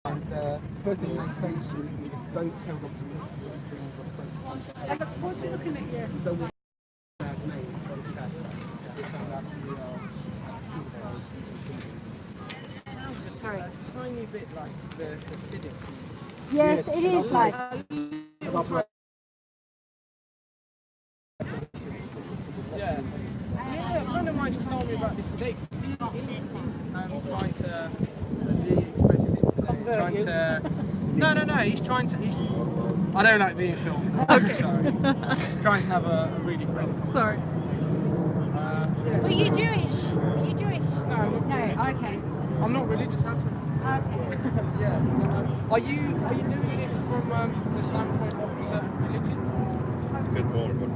And first thing they say to you is don't tell Dr. What's he looking at you? Don't want bad name, but it's that they found out we are Sorry. A tiny bit like the Civic. Yes, it is like. Yeah. Yeah, a friend of mine just told me about this today. He's trying to, as he expressed it today, trying to. No. He's trying to. I don't like being filmed. Okay. Sorry. Just trying to have a really friendly. Sorry. Were you Jewish? Are you Jewish? No, I'm not Jewish. No, okay. I'm not religious at all. Okay. Yeah. Are you doing this from the standpoint of a certain religion? Bit more, but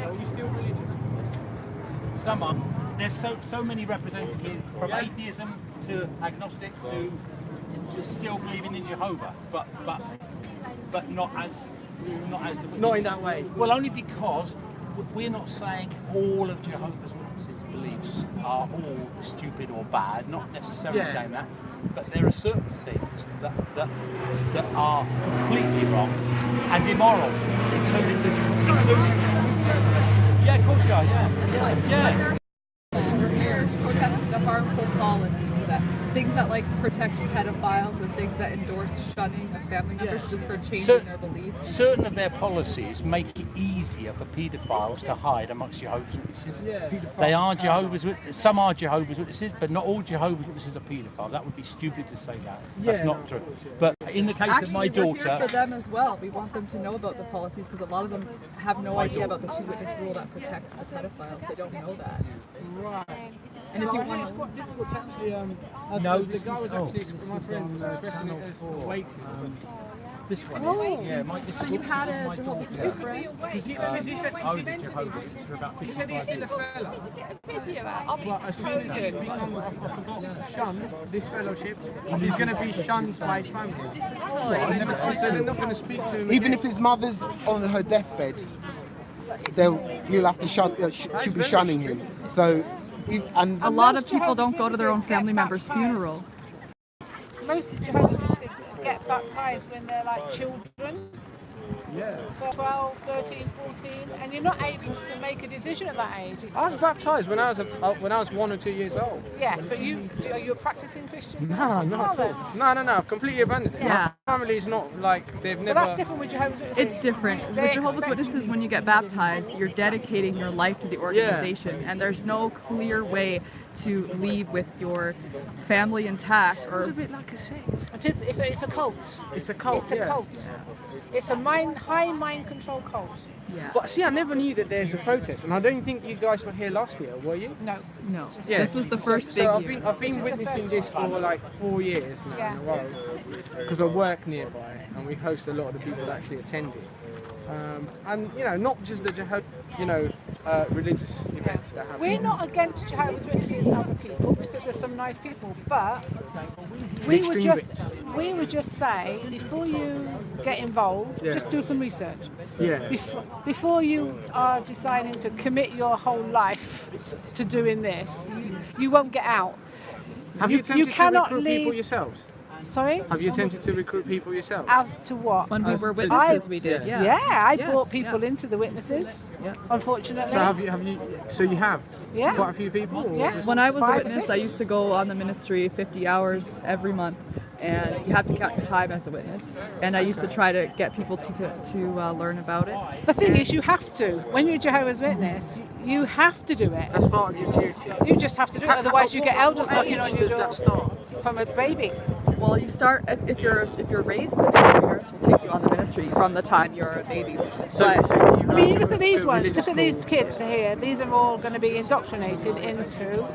Are you still religious? Some are. There's so many representatives from atheism to agnostic to still believing in Jehovah, but not as the Not in that way. Well, only because we're not saying all of Jehovah's Witnesses' beliefs are all stupid or bad. Not necessarily saying that, but there are certain things that are completely wrong and immoral, including. Yeah, of course you are. Yeah. Parents protesting the harmful policies, things that like protect pedophiles and things that endorse shunning of family members just for changing their beliefs. Certain of their policies make it easier for paedophiles to hide amongst Jehovah's Witnesses. They are Jehovah's Witnesses. Some are Jehovah's Witnesses, but not all Jehovah's Witnesses are paedophiles. That would be stupid to say that. That's not true. But in the case of my daughter, we're here for them as well. We want them to know about the policies because a lot of them have no idea about the two-witness rule that protects the pedophiles. They don't know that. Right. And if you it's want quite difficult to actually. No, the guy was actually my friend was expressing it as awakening. this one is. Yeah, so you had a Jehovah's Witness friend? Because he said I was a Jehovah's Witness for about 55 years. the fella. Well, as soon as he becomes, I forgot, shunned, this fellowship, he's going to be shunned by his family. So they're not going to speak to him. even if his mother's on her deathbed, he'll have to she'll be shunning him. So, and A lot of people don't go to their own family member's funeral. Most Jehovah's Witnesses get baptized when they're like children. Yeah. 12, 13, 14, and you're not able to make a decision at that age. I was baptized when I was 1 or 2 years old. Yes, but are you a practicing Christian? No, not at all. No, I've completely abandoned it. Yeah. My family's not like, they've But never... that's different with Jehovah's Witnesses. It's different. They With Jehovah's expect- Witnesses, when you get baptized, you're dedicating your life to the organization, and there's no clear way to leave with your family intact. It's a bit like a sect. It's a cult. It's a cult, It's a cult. It's a high mind control cult. Yeah. But see, I never knew that there's a protest, and I don't think you guys were here last year, were you? No. No. Yeah. This was the first big So year. I've been witnessing this for like 4 years now in a row, because I work nearby, and we host a lot of the people that actually attend it. And not just the religious events that happen. We're not against Jehovah's Witnesses as a people because there's some nice people, but we would just say before you get involved, just do some research. Yeah. Before you are deciding to commit your whole life to doing this, you won't get out. Have you attempted cannot to recruit leave- people yourselves? Sorry? Have you attempted to recruit people yourself? As to what? When we As were to- witnesses, we did. Yeah. I Yeah, brought people yeah. into the witnesses. Yeah. Unfortunately. So have you? So you have? Yeah. Quite a few people. Or Yeah. just- When I was a 5 or witness, 6. I used to go on the ministry 50 hours every month, and you have to count your time as a witness. And I used to try to get people to learn about it. The thing is, you have to. When you're a Jehovah's Witness, you have to do it. That's part of your duty. You just have to do it, otherwise you get elders knocking on your Does door that start? from a baby. Well, you start if you're raised, your parents will take you on the ministry from the time you're a baby. So But- you I go mean, to- look at these to ones. religious Look at these schools. kids here. These are all going to be indoctrinated into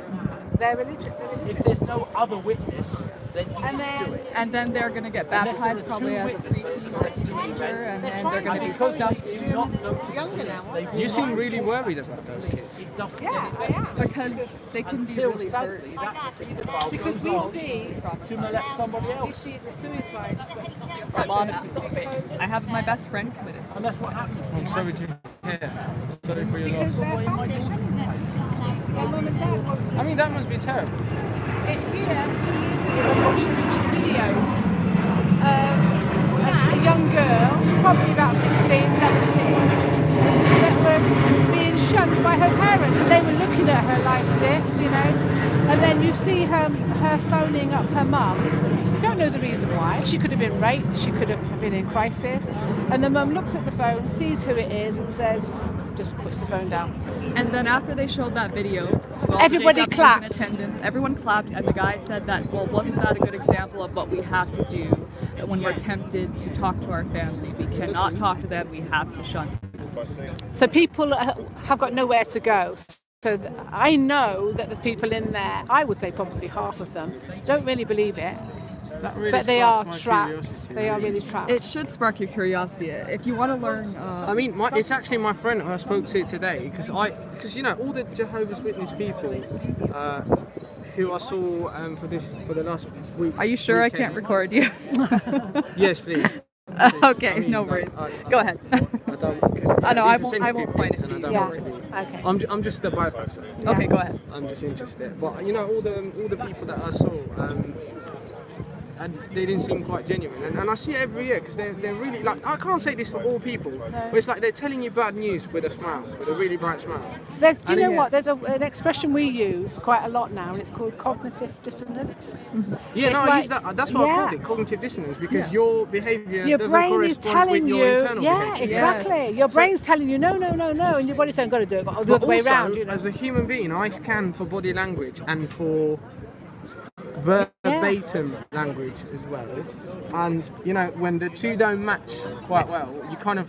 their religion. If there's no other witness, then you And can do then it. And then they're going to get baptized probably as a preteen or a teenager, and then they're going to be hooked up They do not know to younger do now. this. They You will seem not really do worried about those kids. It doesn't Yeah, get I it am. because they can be until really hurt. sadly that paedophile Because we goes see, on to molest somebody we else. see the suicides. A lot of people. I have my best friend committed. And that's what happens. I'm sorry to hear. Sorry for your Because loss. their family. Yeah, Mum and Dad watched it. I mean, that must be terrible. Here, 2 years ago, I watched videos of a young girl, she's probably about 16, 17, that was being shunned by her parents, and they were looking at her like this, you know. And then you see her phoning up her mum. You don't know the reason why. She could have been raped, she could have been in crisis. And the mum looks at the phone, sees who it is, and says, just puts the phone down. And then after they showed that video, so everybody clapped. In attendance, everyone clapped, and the guy said that, well, wasn't that a good example of what we have to do when we're tempted to talk to our family? We cannot talk to them, we have to shun them. So people have got nowhere to go. So I know that there's people in there, I would say probably half of them, don't really believe it. Really, but they are my trapped. curiosity, They are really trapped. It should spark your curiosity. If you want to learn... I mean, it's actually my friend who I spoke to today, because you know, all the Jehovah's Witness people who I saw for the last week. Are you sure weekend. I can't record you? Yes, please. Okay, I mean, no worries. I Go ahead. I don't. Cause, I know, these I are won't sensitive point things it to and I you. don't want to be. Okay. I'm just a bypasser. Okay, go ahead. I'm just interested. But you know, all the people that I saw, and they didn't seem quite genuine. And I see it every year because they're really like, I can't say this for all people, but it's like they're telling you bad news with a smile, with a really bright smile. Do you know what? There's an expression we use quite a lot now, and it's called cognitive dissonance. Yeah, It's no, I like- use that. That's what I called it, cognitive dissonance, because your behaviour Your doesn't brain is correspond telling with you, your internal yeah, behaviour. exactly. Your brain's telling you, no, and your body's saying, got to do it, or the But other way also, around. You know? as a human being, I scan for body language and for verbatim language as well. And you know, when the two don't match quite well, you kind of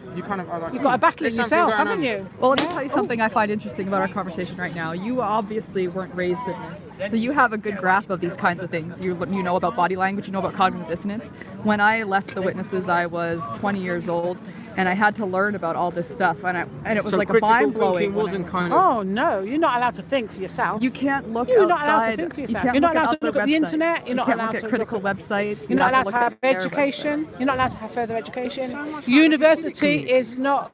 are like, You've got a battle in there's something yourself, going haven't on. you? Well, let me tell you something I find interesting about our conversation right now. You obviously weren't raised in this, so you have a good grasp of these kinds of things. You know about body language, you know about cognitive dissonance. When I left the Witnesses, I was 20 years old, and I had to learn about all this stuff, and it was So like a critical mind-blowing. thinking wasn't kind of. Oh no, you're not allowed to think for yourself. You can't look You're outside. not allowed to think for You yourself. can't You're not look allowed to look at the websites. internet. You're You not can't allowed look to at critical look websites. You're not allowed to look have at their education. websites. You're not allowed to have further education. So much like University physically. is not.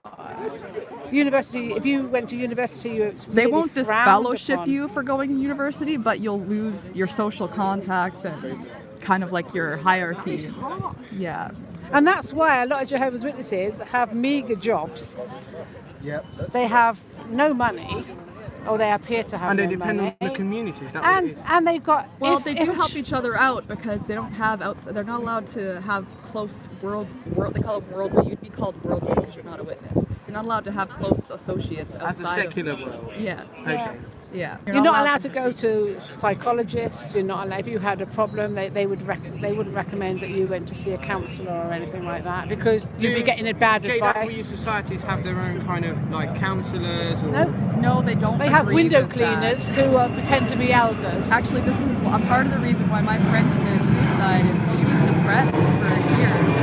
University. If you went to university, it's They really won't frowned disfellowship upon. you for going to university, but you'll lose your social contacts and kind of like your hierarchy. Yeah. And that's why a lot of Jehovah's Witnesses have meager jobs. Yep. They have no money, or they appear to have And they no depend money. on the communities. That what it is. And they've got. Well, if, they do help each other out because they don't have outside. They're not allowed to have close world. They call it worldly. You'd be called worldly because you're not a witness. You're not allowed to have close associates outside As a secular of, world. Yes. Okay. Yeah. You're not allowed to go to psychologists. You're not allowed. If you had a problem, they wouldn't recommend that you went to see a counsellor or anything like that because you'd be getting a bad JW advice. societies have their own kind of like counsellors or. No, they don't. They have agree window with that. cleaners who pretend to be elders. Actually, this is a part of the reason why my friend committed suicide. Is she was depressed for years,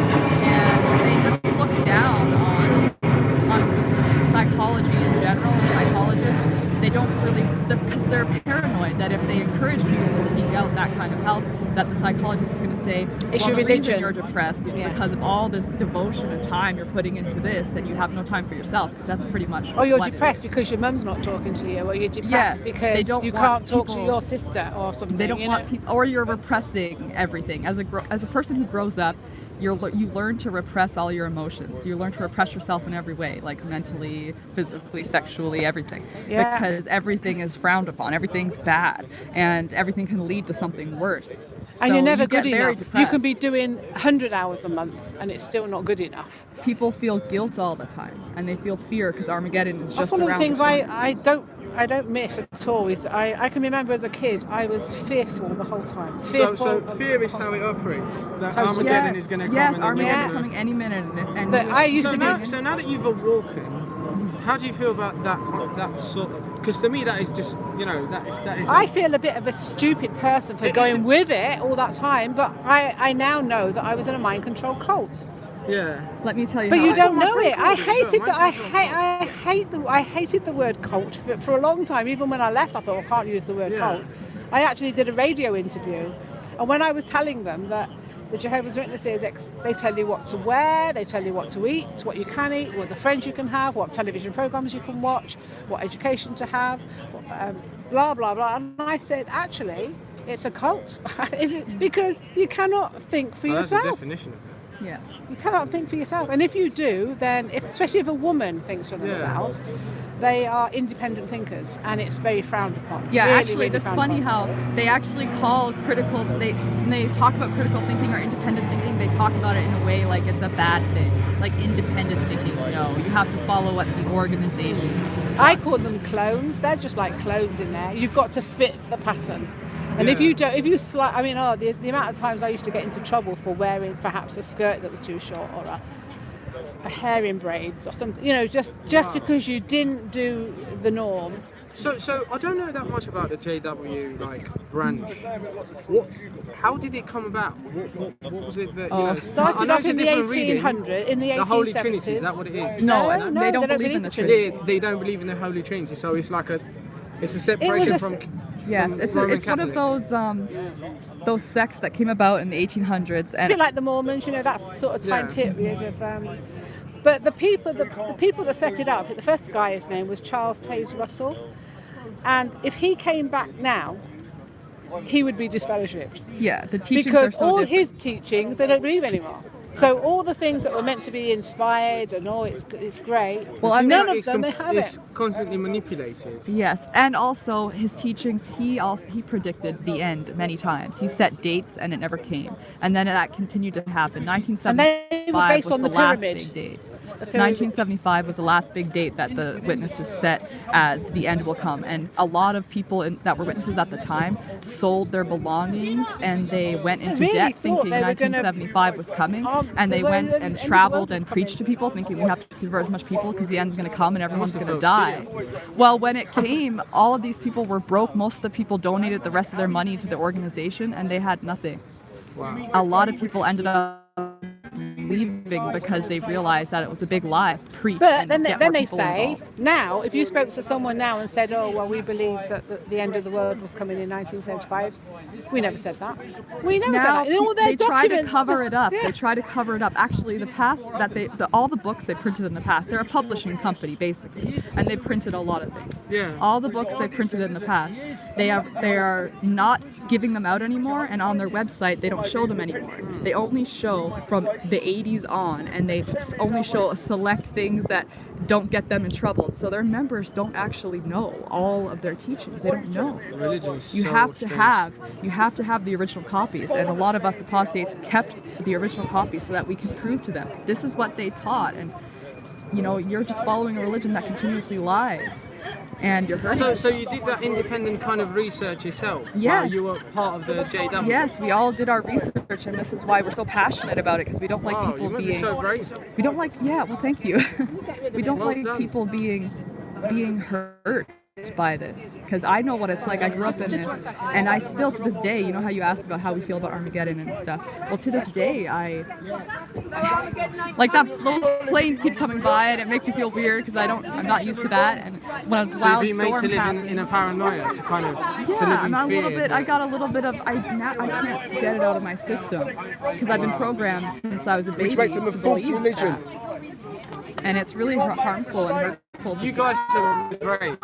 and they just look down on psychology in general and psychologists. They don't really, because they're paranoid that if they encourage people to seek out that kind of help, that the psychologist is going to say, It's well, your the reason religion. you're depressed is Yeah. because of all this devotion and time you're putting into this, and you have no time for yourself, because that's pretty much Or you're what it depressed is. because your mum's not talking to you, or you're depressed Yes, they because don't you want can't talk to people- your sister or something. They don't you want know? people, or you're repressing everything. As a person who grows up, you learn to repress all your emotions. You learn to repress yourself in every way, like mentally, physically, sexually, everything. Yeah. Because everything is frowned upon, everything's bad, and everything can lead to something worse. And So you're never you get good very enough. You depressed. can be doing 100 hours a month and it's still not good enough. People feel guilt all the time, and they feel fear because Armageddon is That's just one of the around things corner. I don't miss at all. Is I can remember as a kid I was fearful the whole time. So Fearful. of fear the is whole how it time. operates. That Totally. Armageddon is going to come. Yes, and then Armageddon you're is gonna- coming any minute, and But I used So to now, be. so now that you've awoken, how do you feel about that sort of? Because to me, that is just that is. I feel a bit of a stupid person for It going isn't- with it all that time, but I now know that I was in a mind control cult. Yeah. let me tell you But how you I- don't what my know friend it. I called it as well, hated mind the I hated the word cult for a long time. Even when I left, I thought I can't use the word Yeah. cult. I actually did a radio interview, and when I was telling them that the Jehovah's Witnesses, they tell you what to wear, they tell you what to eat, what you can eat, what the friends you can have, what television programs you can watch, what education to have, blah, blah, blah. And I said, actually, it's a cult. Is it? Because you cannot think for That's the yourself. definition of it. Yeah. You cannot think for yourself. And if you do, then, especially if a woman thinks for themselves, they are independent thinkers, and it's very frowned upon. Yeah, Really, actually, really it's frowned funny upon. how they actually call critical, when they talk about critical thinking or independent thinking, they talk about it in a way like it's a bad thing. Like independent thinking, no, you have to follow what the organization. I call them clones. They're just like clones in there. You've got to fit the pattern. And if you don't, if you I mean, the amount of times I used to get into trouble for wearing perhaps a skirt that was too short or a hair in braids or something, you know, just because you didn't do the norm. So I don't know that much about the JW like branch. How did it come about? What was it that you know? Started off in the 1800s, in the 1870s. The Holy Trinity, is that what it is? No, No, they don't believe in the Trinity. They don't believe in the Holy Trinity, so it's like it's a separation from. Yes, from it's Roman one of those sects that came about in the 1800s, A and bit like the Mormons, you know, that sort of time period of. But the people that set it up, the first guy's name was Charles Taze Russell, and if he came back now, he would be disfellowshipped. yeah, the teachings Because are so all different. his teachings they don't believe anymore. So all the things that were meant to be inspired and it's great. Well, I mean, none of them they have It's it. constantly manipulated. Yes, and also his teachings, he predicted the end many times. He set dates and it never came. And then that continued to happen. And 1975 they were based was on the the last pyramid. big date. The pyramid. 1975 was the last big date that the witnesses set as the end will come. And a lot of people that were witnesses at the time sold their belongings and they went into really debt thought thinking they were gonna- 1975 was coming. And they the went end and of the traveled world was and preached to people thinking we have to convert as much people because the end's going to come and everyone's must going have to felt die. Well, when it came, all of these people were broke. Most of the people donated the rest of their money to the organization and they had nothing. Wow. A lot of people ended up leaving because they realized that it was a big lie. Preach. But and then get they more people say involved. now, if you spoke to someone now and said, "Oh, well, we believe that the end of the world was coming in 1975," we never said that. We never said Now that. In all their they try to documents, cover it up. Yeah. They try to cover it up. Actually, the past that all the books they printed in the past, they're a publishing company basically, and they printed a lot of things. Yeah. All the books they printed in the past, they are not giving them out anymore, and on their website they don't show them anymore. They only show from the 80s on, and they only show select things that don't get them in trouble. So their members don't actually know all of their teachings. They don't know. Religion is You so have to strange. have the original copies, and a lot of us apostates kept the original copies so that we can prove to them this is what they taught, and you know you're just following a religion that continuously lies, and you're hurting. So you did that independent kind of research yourself? Yes. While you were part of the JW? Yes, we all did our research, and this is why we're so passionate about it because we don't like Wow, people you must be being. so brave. We don't like. Yeah, well, thank you. We don't Well like done. people being hurt by this because I know what it's like. I grew up in this, and I still to this day, you know how you asked about how we feel about Armageddon and stuff. Well, to this day, I like that. Those planes keep coming by, and it makes me feel weird because I'm not used to that. And when a So loud you've been made to storm live happens, in a paranoia, to kind of to live yeah, in I'm a fear. little bit. I got a little bit of. I can't get it out of my system because I've been programmed since I was a baby. Which makes them a to false believe religion. that. And it's really harmful and hurtful. You guys are great.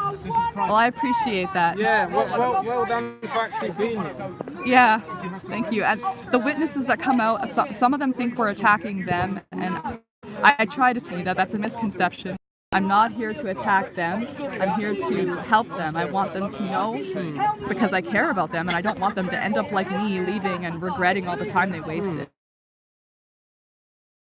Well, I appreciate that. Yeah, well done for actually being here. Yeah, thank you. And the witnesses that come out, some of them think we're attacking them, and I try to tell you that that's a misconception. I'm not here to attack them. I'm here to help them. I want them to know because I care about them, and I don't want them to end up like me, leaving and regretting all the time they wasted.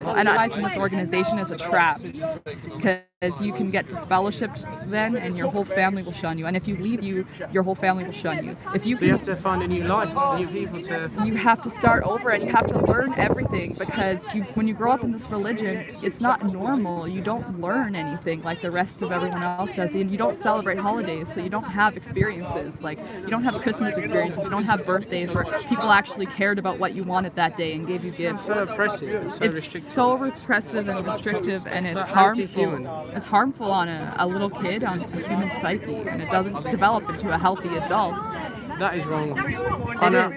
And I think this organization is a trap because you can get disfellowshipped then, and your whole family will shun you. And if you leave, your whole family will shun you. If you So you have to find a new life, new people to. you have to start over, and you have to learn everything because when you grow up in this religion, it's not normal. You don't learn anything like the rest of everyone else does, and you don't celebrate holidays, so you don't have experiences like you don't have Christmas experiences, you don't have birthdays where people actually cared about what you wanted that day and gave you gifts. So oppressive, and so It's restrictive. so repressive and restrictive, and it's So harmful. anti-human. It's harmful on a little kid, on the human psyche, and it doesn't develop into a healthy adult. That is wrong. I know.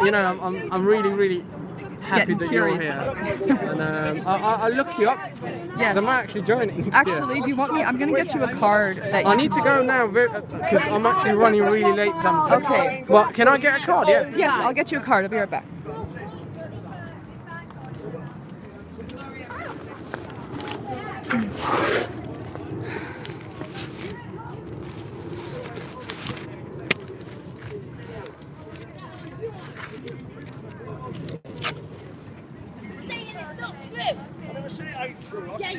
You know, I'm really happy that you're here. And I'll look you up. Yes. I might actually join it next year. Actually, do you want me? I'm gonna get you a card that I need to go now because I'm actually running really late. Okay. Well, can I get a card? Yeah. Yes, I'll get you a card. I'll be right back.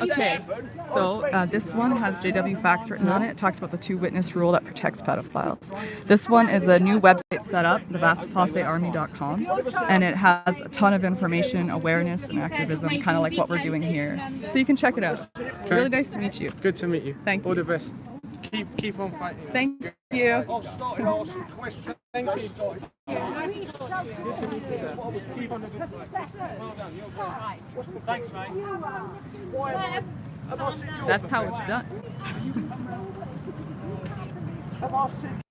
Okay, so this one has JW Facts written on it. It talks about the 2-witness rule that protects pedophiles. This one is a new website set up, thevastapostatearmy.com, and it has a ton of information, awareness, and activism, kind of like what we're doing here. So you can check it out. It's really nice to meet you. Good to meet you. Thank you. All the best. Keep on fighting. Thank you. I've started asking questions. Thank you. Good to meet you. Keep on the good fight. Well done. You're great. Thanks, mate. Why have I seen your That's how it's done. Have I seen